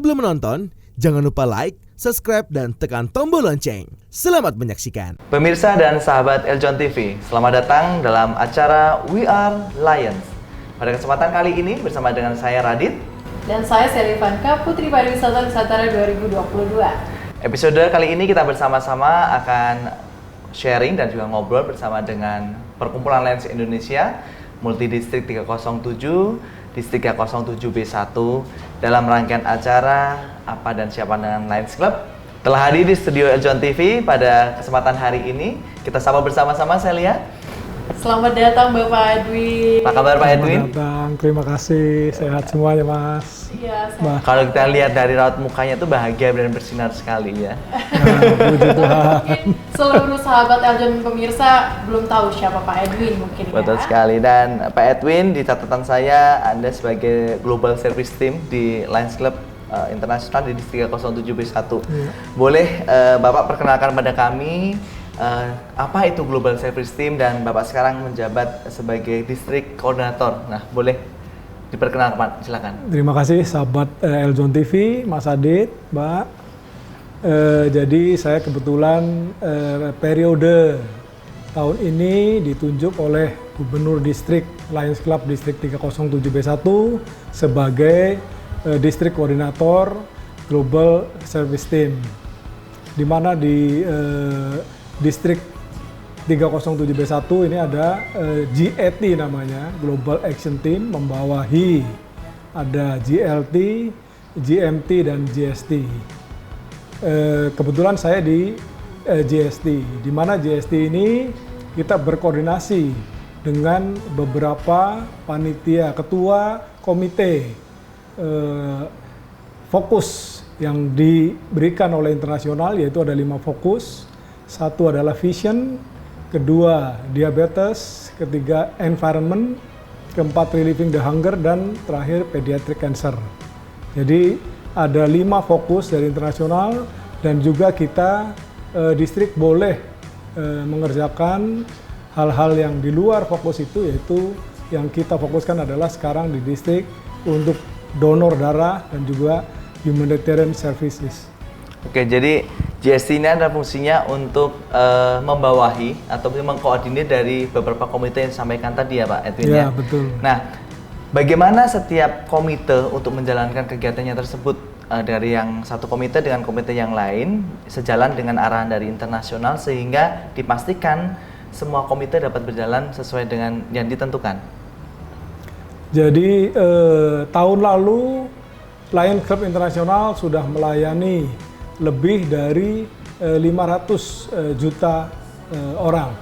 Sebelum menonton, jangan lupa like, subscribe, dan tekan tombol lonceng. Selamat menyaksikan. Pemirsa dan sahabat Eljon TV, selamat datang dalam acara We Are Lions. Pada kesempatan kali ini bersama dengan saya Radit dan saya Selivanka, Putri Pariwisata Nusantara 2022. Episode kali ini kita bersama-sama akan sharing dan juga ngobrol bersama dengan Perkumpulan Lions Indonesia Multidistrik 307 Distrik 307B1 dalam rangkaian acara Apa dan Siapa dengan Lions Club. Telah hadir di studio Eljon TV pada kesempatan hari ini. Kita sapa bersama-sama, Celia. Selamat datang Bapak Edwin. Apa kabar Pak Edwin? Selamat datang, terima kasih. Sehat semuanya Mas. Iya, sehat. Kalau kita lihat dari raut mukanya tuh bahagia dan bersinar sekali ya. Puji Tuhan. Mungkin seluruh sahabat Eljon pemirsa belum tahu siapa Pak Edwin mungkin. Betul sekali. Dan Pak Edwin, di catatan saya Anda sebagai Global Service Team di Lions Club Internasional di Distrik 307B1. Boleh Bapak perkenalkan pada kami apa itu Global Service Team dan Bapak sekarang menjabat sebagai Distrik Koordinator. Nah, boleh diperkenalkan, silakan. Terima kasih sahabat Eljon TV, Mas Adit, Mbak. Jadi saya kebetulan periode tahun ini ditunjuk oleh Gubernur Distrik Lions Club Distrik 307B1 sebagai Distrik Koordinator Global Service Team, di mana di Distrik 307B1 ini ada GAT namanya, Global Action Team, membawahi ada GLT, GMT, dan GST. Kebetulan saya di GST, di mana GST ini kita berkoordinasi dengan beberapa panitia, ketua komite fokus yang diberikan oleh internasional, yaitu ada 5 fokus. Satu adalah vision, kedua diabetes, ketiga environment, keempat relieving the hunger, dan terakhir pediatric cancer. Jadi ada 5 fokus dari internasional, dan juga kita distrik boleh mengerjakan hal-hal yang di luar fokus itu, yaitu yang kita fokuskan adalah sekarang di distrik untuk donor darah dan juga humanitarian services. Oke, jadi GST ini ada fungsinya untuk membawahi atau mengkoordinir dari beberapa komite yang disampaikan tadi ya Pak Edwin ya? Ya, betul. Nah, bagaimana setiap komite untuk menjalankan kegiatannya tersebut dari yang satu komite dengan komite yang lain sejalan dengan arahan dari internasional sehingga dipastikan semua komite dapat berjalan sesuai dengan yang ditentukan? Jadi tahun lalu Lions Club Internasional sudah melayani lebih dari 500 juta orang,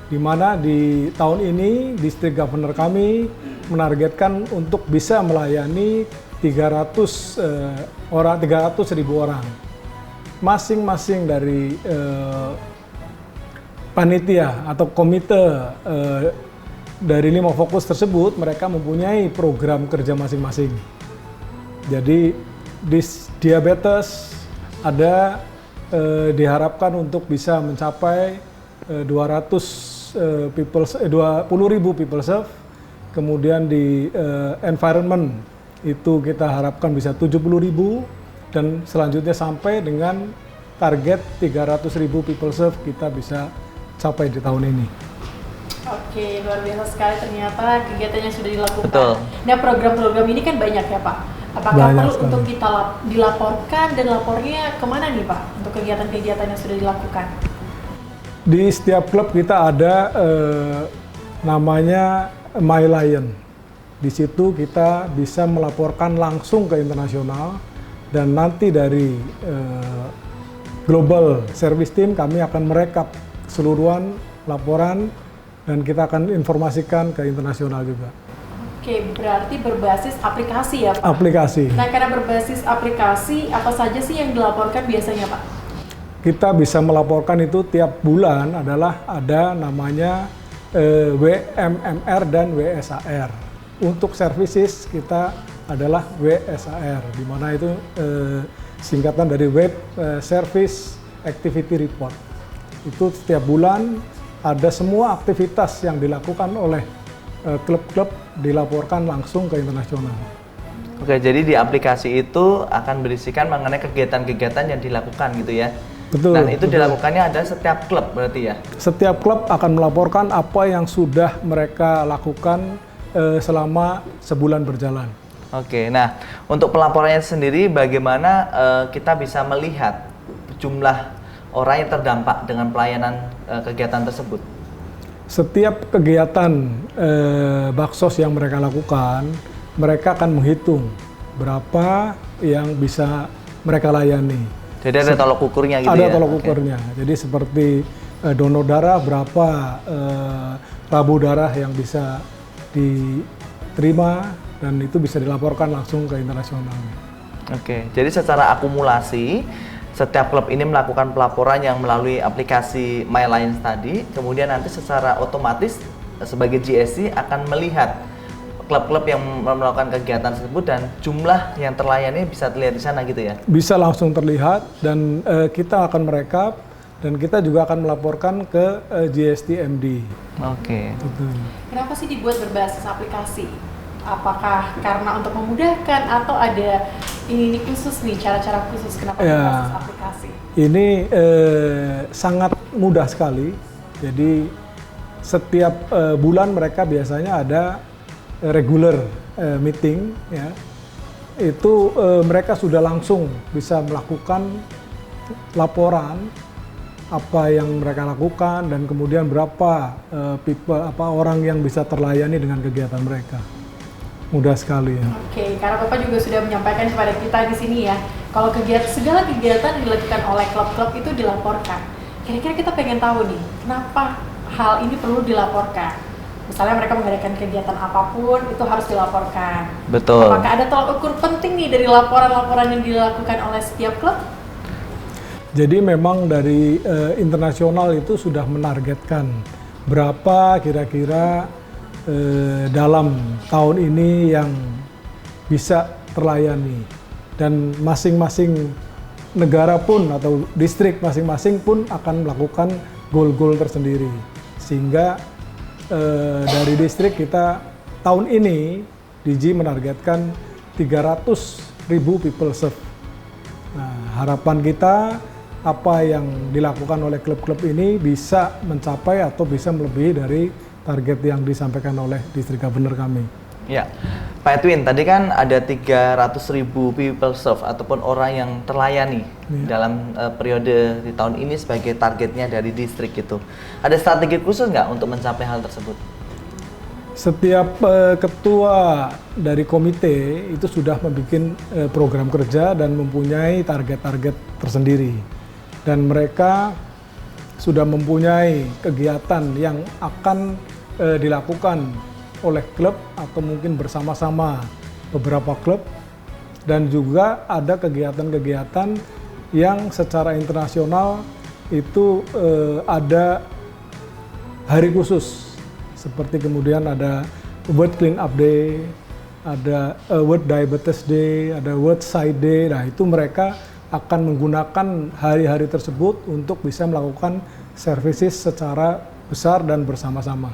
di mana di tahun ini distrik governor kami menargetkan untuk bisa melayani 300.000 orang. Masing-masing dari panitia atau komite dari 5 fokus tersebut, mereka mempunyai program kerja masing-masing. Jadi di diabetes ada diharapkan untuk bisa mencapai 20.000 people serve. Kemudian di environment itu kita harapkan bisa 70.000, dan selanjutnya sampai dengan target 300.000 people serve kita bisa capai di tahun ini. Oke, luar biasa sekali ternyata kegiatannya sudah dilakukan. Betul. Nah, program-program ini kan banyak ya Pak. Apakah Banyak perlu sekali untuk kita dilaporkan, dan lapornya kemana nih Pak untuk kegiatan-kegiatan yang sudah dilakukan? Di setiap klub kita ada namanya My Lion. Di situ kita bisa melaporkan langsung ke internasional, dan nanti dari Global Service Team kami akan merekap keseluruhan laporan dan kita akan informasikan ke internasional juga. Oke, berarti berbasis aplikasi ya Pak? Aplikasi. Nah, karena berbasis aplikasi, apa saja sih yang dilaporkan biasanya Pak? Kita bisa melaporkan itu tiap bulan adalah ada namanya WMMR dan WSAR. Untuk services kita adalah WSAR, di mana itu singkatan dari Web Service Activity Report. Itu setiap bulan ada semua aktivitas yang dilakukan oleh klub-klub dilaporkan langsung ke internasional. Oke, jadi di aplikasi itu akan berisikan mengenai kegiatan-kegiatan yang dilakukan gitu ya. Betul. Dan itu betul. dilakukannya ada setiap klub berarti ya. Setiap klub akan melaporkan apa yang sudah mereka lakukan selama sebulan berjalan. Oke, nah untuk pelaporannya sendiri bagaimana kita bisa melihat jumlah orang yang terdampak dengan pelayanan kegiatan tersebut? Setiap kegiatan baksos yang mereka lakukan, mereka akan menghitung berapa yang bisa mereka layani. Jadi ada tolok ukurnya gitu ya? Ada tolok Oke. ukurnya. Jadi seperti donor darah berapa rabu darah yang bisa diterima dan itu bisa dilaporkan langsung ke internasional. Oke, jadi secara akumulasi setiap klub ini melakukan pelaporan yang melalui aplikasi My Lions tadi, kemudian nanti secara otomatis sebagai GSC akan melihat klub-klub yang melakukan kegiatan tersebut dan jumlah yang terlayani bisa terlihat di sana gitu ya? Bisa langsung terlihat dan kita akan merekap dan kita juga akan melaporkan ke GST-MD. Oke. Gitu. Kenapa sih dibuat berbasis aplikasi? Apakah karena untuk memudahkan atau ada ini khusus nih, cara-cara khusus kenapa Ya. berbasis aplikasi? Ini sangat mudah sekali. Jadi setiap bulan mereka biasanya ada regular meeting, ya. Itu mereka sudah langsung bisa melakukan laporan apa yang mereka lakukan dan kemudian berapa orang yang bisa terlayani dengan kegiatan mereka. Mudah sekali ya. Oke, karena Bapak juga sudah menyampaikan kepada kita di sini ya, kalau segala kegiatan yang dilakukan oleh klub-klub itu dilaporkan. Kira-kira kita pengen tahu nih, kenapa hal ini perlu dilaporkan? Misalnya mereka mengadakan kegiatan apapun, itu harus dilaporkan. Betul. Apakah ada tolak ukur penting nih dari laporan-laporan yang dilakukan oleh setiap klub? Jadi memang dari internasional itu sudah menargetkan berapa kira-kira dalam tahun ini yang bisa terlayani dan masing-masing negara pun atau distrik masing-masing pun akan melakukan goal-goal tersendiri sehingga dari distrik kita tahun ini DG menargetkan 300.000 people serve. Nah, harapan kita apa yang dilakukan oleh klub-klub ini bisa mencapai atau bisa melebihi dari target yang disampaikan oleh distrik governor kami. Ya, Pak Edwin, tadi kan ada 300.000 people serve ataupun orang yang terlayani dalam periode di tahun ini sebagai targetnya dari distrik itu. Ada strategi khusus nggak untuk mencapai hal tersebut? Setiap ketua dari komite itu sudah membuat program kerja dan mempunyai target-target tersendiri. Dan mereka sudah mempunyai kegiatan yang akan dilakukan oleh klub atau mungkin bersama-sama beberapa klub dan juga ada kegiatan-kegiatan yang secara internasional itu ada hari khusus seperti kemudian ada World Clean Up Day, ada World Diabetes Day, ada World Sight Day. Nah, itu mereka akan menggunakan hari-hari tersebut untuk bisa melakukan services secara besar dan bersama-sama.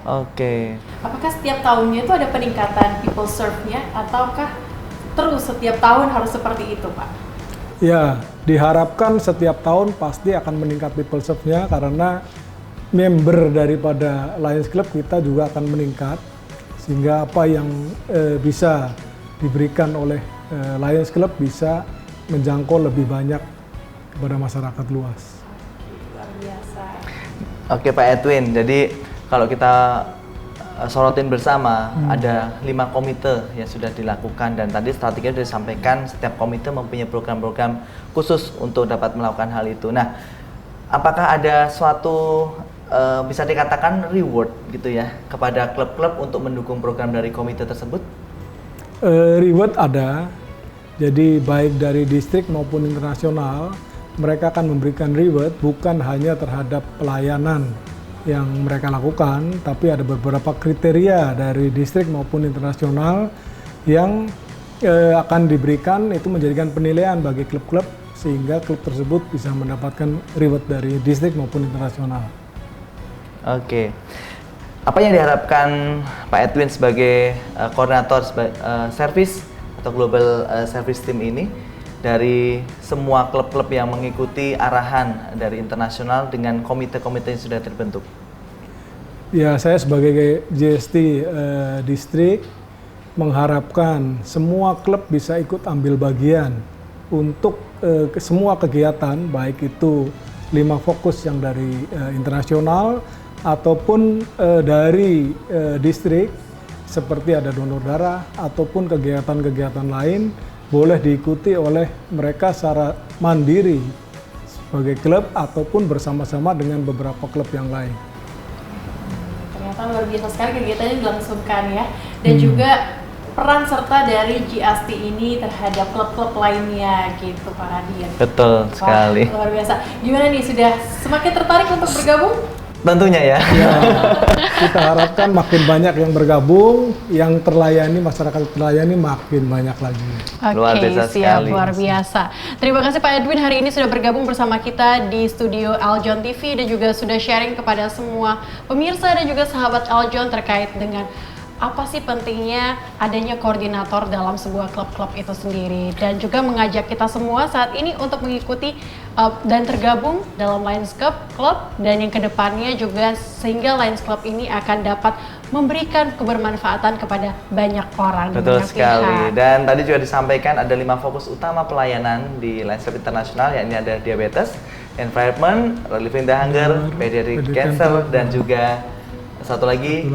Oke. Apakah setiap tahunnya itu ada peningkatan people serve-nya ataukah terus setiap tahun harus seperti itu, Pak? Ya, diharapkan setiap tahun pasti akan meningkat people serve-nya karena member daripada Lions Club kita juga akan meningkat sehingga apa yang bisa diberikan oleh Lions Club bisa menjangkau lebih banyak kepada masyarakat luas. Luar biasa. Oke Pak Edwin, jadi kalau kita sorotin bersama ada 5 komite yang sudah dilakukan dan tadi strateginya sudah disampaikan setiap komite mempunyai program-program khusus untuk dapat melakukan hal itu. Nah, apakah ada suatu bisa dikatakan reward gitu ya kepada klub-klub untuk mendukung program dari komite tersebut? Reward ada, jadi baik dari distrik maupun internasional mereka akan memberikan reward bukan hanya terhadap pelayanan yang mereka lakukan, tapi ada beberapa kriteria dari distrik maupun internasional yang akan diberikan itu menjadikan penilaian bagi klub-klub sehingga klub tersebut bisa mendapatkan reward dari distrik maupun internasional. Oke. Apa yang diharapkan Pak Edwin sebagai koordinator service atau Global Service Team ini dari semua klub-klub yang mengikuti arahan dari internasional dengan komite-komite yang sudah terbentuk? Ya, saya sebagai JST distrik mengharapkan semua klub bisa ikut ambil bagian untuk semua kegiatan, baik itu 5 fokus yang dari internasional ataupun dari distrik, seperti ada donor darah ataupun kegiatan-kegiatan lain boleh diikuti oleh mereka secara mandiri sebagai klub ataupun bersama-sama dengan beberapa klub yang lain. Ternyata luar biasa sekali kegiatannya dilangsungkan ya, dan juga peran serta dari GST ini terhadap klub-klub lainnya gitu Pak Radian. Betul sekali. Wah, luar biasa. Gimana nih, sudah semakin tertarik untuk bergabung? Tentunya ya. Ya, kita harapkan makin banyak yang bergabung, yang terlayani, masyarakat terlayani makin banyak lagi. Luar biasa Oke, siap, sekali. luar biasa. Terima kasih Pak Edwin hari ini sudah bergabung bersama kita di studio Aljon TV dan juga sudah sharing kepada semua pemirsa dan juga sahabat Aljon terkait dengan apa sih pentingnya adanya koordinator dalam sebuah klub-klub itu sendiri, dan juga mengajak kita semua saat ini untuk mengikuti dan tergabung dalam Lions Club, dan yang kedepannya juga sehingga Lions Club ini akan dapat memberikan kebermanfaatan kepada banyak orang. Betul banyak sekali. pihak. Dan tadi juga disampaikan ada 5 fokus utama pelayanan di Lions Club Internasional, yakni ada diabetes, environment, relieving the hunger, pediatric cancer, dan juga satu lagi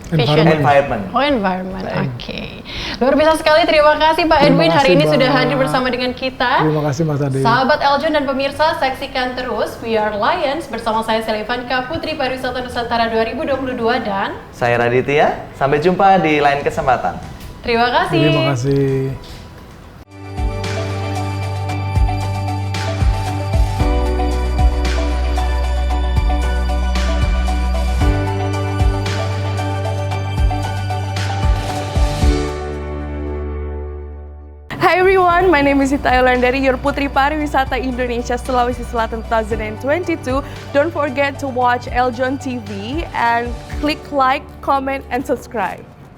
environment. Oh, environment. Oke. Luar biasa sekali. Terima kasih Pak Edwin hari ini sudah hadir bersama dengan kita. Terima kasih Mas Ade. Sahabat Aljon dan pemirsa, saksikan terus We Are Lions bersama saya Selivanka, Putri Pariwisata Nusantara 2022, dan Saya Raditya. Sampai jumpa di lain kesempatan. terima kasih. Terima kasih. Hi everyone, my name is Ita Yolandari, your Putri Pariwisata Indonesia Sulawesi Selatan 2022. Don't forget to watch Aljon TV and click like, comment, and subscribe.